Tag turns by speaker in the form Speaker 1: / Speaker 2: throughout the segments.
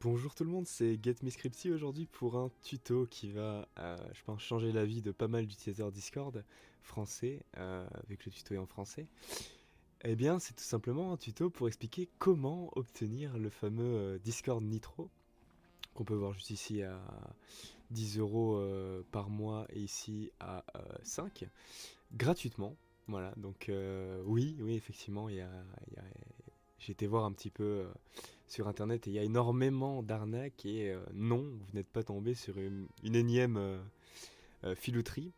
Speaker 1: Bonjour tout le monde, c'est GetMeScripty aujourd'hui pour un tuto qui va, je pense, changer la vie de pas mal d'utilisateurs Discord français, vu que le tuto est en français. Eh bien, c'est tout simplement un tuto pour expliquer comment obtenir le fameux Discord Nitro, qu'on peut voir juste ici à 10 € par mois et ici à 5, gratuitement. Voilà, donc oui, effectivement, j'ai été voir un petit peu sur internet et il y a énormément d'arnaques et non, vous n'êtes pas tombé sur une énième filouterie.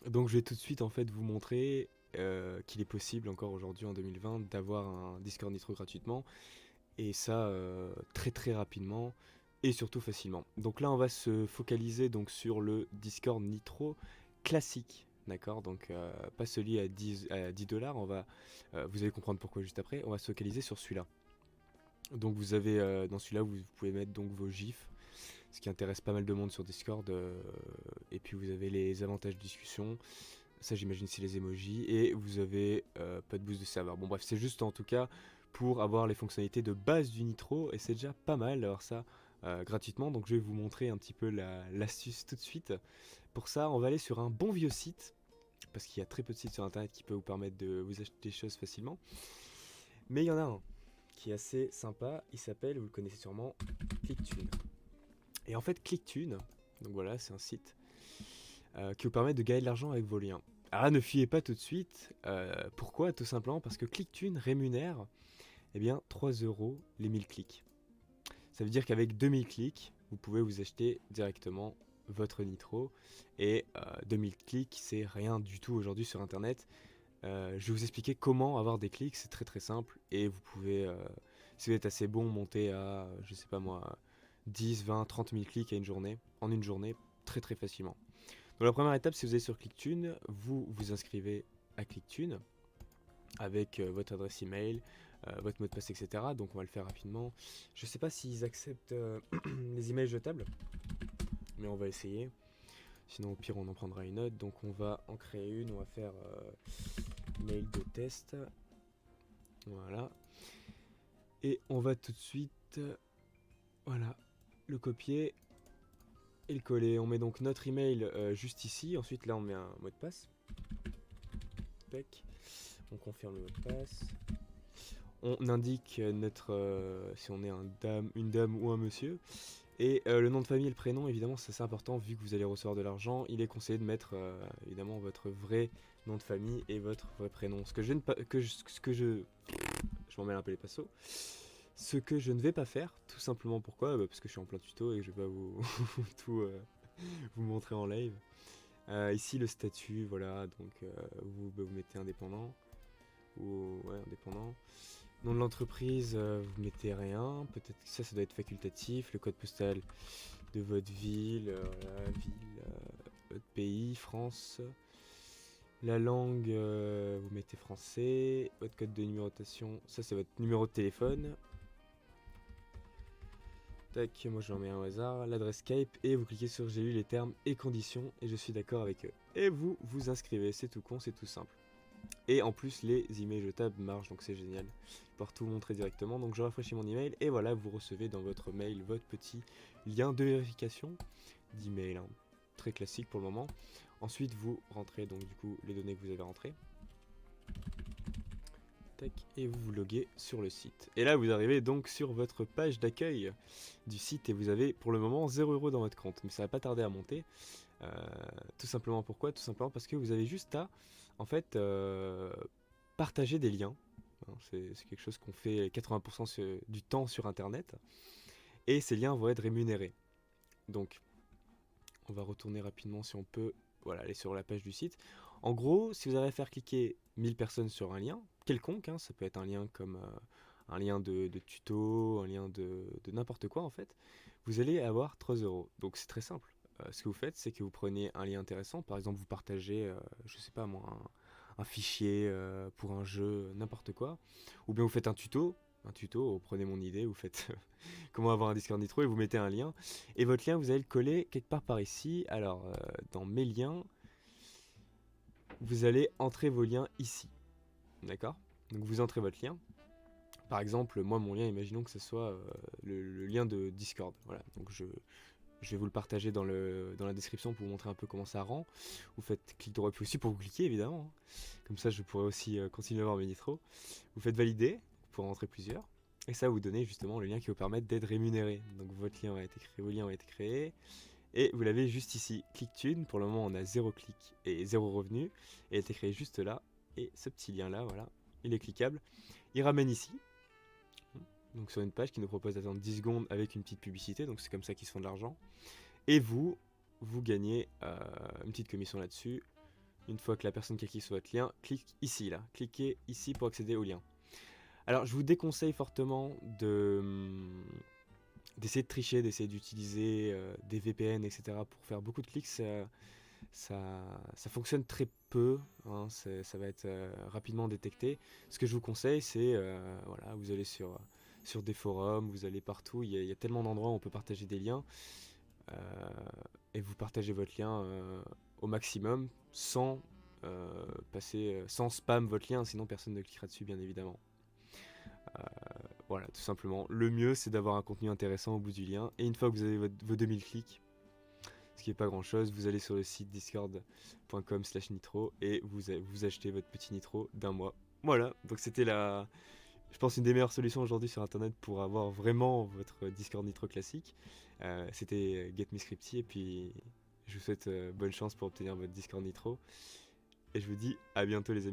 Speaker 1: Donc je vais tout de suite en fait vous montrer qu'il est possible encore aujourd'hui en 2020 d'avoir un Discord Nitro gratuitement et ça très rapidement et surtout facilement. Donc là on va se focaliser donc sur le Discord Nitro classique. D'accord, donc pas celui à 10 $, vous allez comprendre pourquoi juste après, on va se focaliser sur celui-là. Donc vous avez dans celui-là vous pouvez mettre donc vos gifs, ce qui intéresse pas mal de monde sur Discord, et puis vous avez les avantages de discussion, ça j'imagine c'est les emojis, et vous avez pas de boost de serveur. Bon bref, c'est juste en tout cas pour avoir les fonctionnalités de base du Nitro, et c'est déjà pas mal d'avoir ça gratuitement, donc je vais vous montrer un petit peu l'astuce tout de suite. Pour ça, on va aller sur un bon vieux site, parce qu'il y a très peu de sites sur internet qui peuvent vous permettre de vous acheter des choses facilement. Mais il y en a un qui est assez sympa, il s'appelle, vous le connaissez sûrement, ClickTune. Et en fait, ClickTune, donc voilà, c'est un site qui vous permet de gagner de l'argent avec vos liens. Alors là, ne fuyez pas tout de suite. Pourquoi? Tout simplement parce que ClickTune rémunère eh bien, 3 € les 1000 clics. Ça veut dire qu'avec 2000 clics, vous pouvez vous acheter directement votre Nitro. Et 2000 clics, c'est rien du tout aujourd'hui sur Internet. Je vais vous expliquer comment avoir des clics, c'est très simple. Et vous pouvez, si vous êtes assez bon, monter à, je sais pas moi, 10, 20, 30 000 clics en une journée, très facilement. Donc la première étape, si vous allez sur ClickTune, vous vous inscrivez à ClickTune avec votre adresse email, votre mot de passe, etc. Donc on va le faire rapidement. Je sais pas s'ils acceptent les emails jetables, mais on va essayer. Sinon au pire on en prendra une autre. Donc on va en créer une, on va faire mail de test. Voilà. Et on va tout de suite, voilà, le copier et le coller. On met donc notre email juste ici. Ensuite là on met un mot de passe. Tac. On confirme le mot de passe. On indique notre si on est une dame ou un monsieur. Et le nom de famille et le prénom, évidemment, c'est assez important vu que vous allez recevoir de l'argent. Il est conseillé de mettre évidemment votre vrai nom de famille et votre vrai prénom. Ce que je m'en mêle un peu les pinceaux. Ce que je ne vais pas faire, tout simplement pourquoi? Parce que je suis en plein tuto et que je vais pas vous tout vous montrer en live. Ici le statut, voilà, donc vous mettez indépendant ou ouais, indépendant. Nom de l'entreprise, vous mettez rien, peut-être que ça doit être facultatif, le code postal de votre ville, voilà, ville, votre pays, France. La langue, vous mettez français, votre code de numérotation, ça c'est votre numéro de téléphone. Tac, moi j'en mets un au hasard, l'adresse Skype, et vous cliquez sur j'ai lu les termes et conditions et je suis d'accord avec eux. Et vous vous inscrivez, c'est tout con, c'est tout simple. Et en plus les emails jetables marchent, donc c'est génial. Je vais pouvoir tout vous montrer directement, donc je rafraîchis mon email et voilà, vous recevez dans votre mail votre petit lien de vérification d'email, hein. Très classique pour le moment. Ensuite vous rentrez donc du coup les données que vous avez rentrées. Et vous vous loguez sur le site. Et là vous arrivez donc sur votre page d'accueil du site et vous avez pour le moment 0 € dans votre compte. Mais ça va pas tarder à monter. Tout simplement pourquoi? Tout simplement parce que vous avez juste à en fait partager des liens. C'est quelque chose qu'on fait 80% du temps sur internet. Et ces liens vont être rémunérés. Donc on va retourner rapidement si on peut. Voilà, aller sur la page du site. En gros, si vous avez à faire cliquer 1000 personnes sur un lien, quelconque, hein, ça peut être un lien comme un lien de tuto, un lien de n'importe quoi en fait, vous allez avoir 3 €. Donc c'est très simple. Ce que vous faites, c'est que vous prenez un lien intéressant, par exemple vous partagez, je sais pas moi, un fichier pour un jeu, n'importe quoi, ou bien vous faites un tuto, vous prenez mon idée, vous faites comment avoir un Discord Nitro et vous mettez un lien, et votre lien vous allez le coller quelque part par ici. Alors dans mes liens, vous allez entrer vos liens ici, d'accord? Donc vous entrez votre lien. Par exemple, moi, mon lien, imaginons que ce soit le lien de Discord. Voilà, donc je vais vous le partager dans la description pour vous montrer un peu comment ça rend. Vous faites clic droit, puis aussi pour vous cliquer, évidemment, hein. Comme ça, je pourrai aussi continuer à voir mes nitros. Vous faites valider, pour rentrer plusieurs. Et ça va vous donner justement le lien qui vous permettre d'être rémunéré. Donc votre lien a été créé, vos liens ont été créés. Et vous l'avez juste ici, ClickTune. Pour le moment, on a 0 clic et 0 revenu. Et il a été créé juste là. Et ce petit lien là, voilà, il est cliquable. Il ramène ici. Donc sur une page qui nous propose d'attendre 10 secondes avec une petite publicité. Donc c'est comme ça qu'ils se font de l'argent. Et vous gagnez une petite commission là-dessus. Une fois que la personne qui a cliqué sur votre lien, clique ici, là. Cliquez ici pour accéder au lien. Alors je vous déconseille fortement d'essayer de tricher, d'essayer d'utiliser des VPN, etc. pour faire beaucoup de clics. Ça fonctionne très peu, hein, ça va être rapidement détecté. Ce que je vous conseille, c'est, voilà, vous allez sur des forums, vous allez partout, il y a tellement d'endroits où on peut partager des liens, euh, et vous partagez votre lien au maximum sans sans spam votre lien, sinon personne ne cliquera dessus, bien évidemment. Voilà, tout simplement. Le mieux, c'est d'avoir un contenu intéressant au bout du lien, et une fois que vous avez vos 2000 clics, ce qui n'est pas grand chose, vous allez sur le site discord.com/nitro et vous achetez votre petit nitro d'un mois. Voilà, donc c'était je pense, une des meilleures solutions aujourd'hui sur internet pour avoir vraiment votre Discord Nitro classique. C'était GetMeScripty, et puis je vous souhaite bonne chance pour obtenir votre Discord Nitro. Et je vous dis à bientôt, les amis.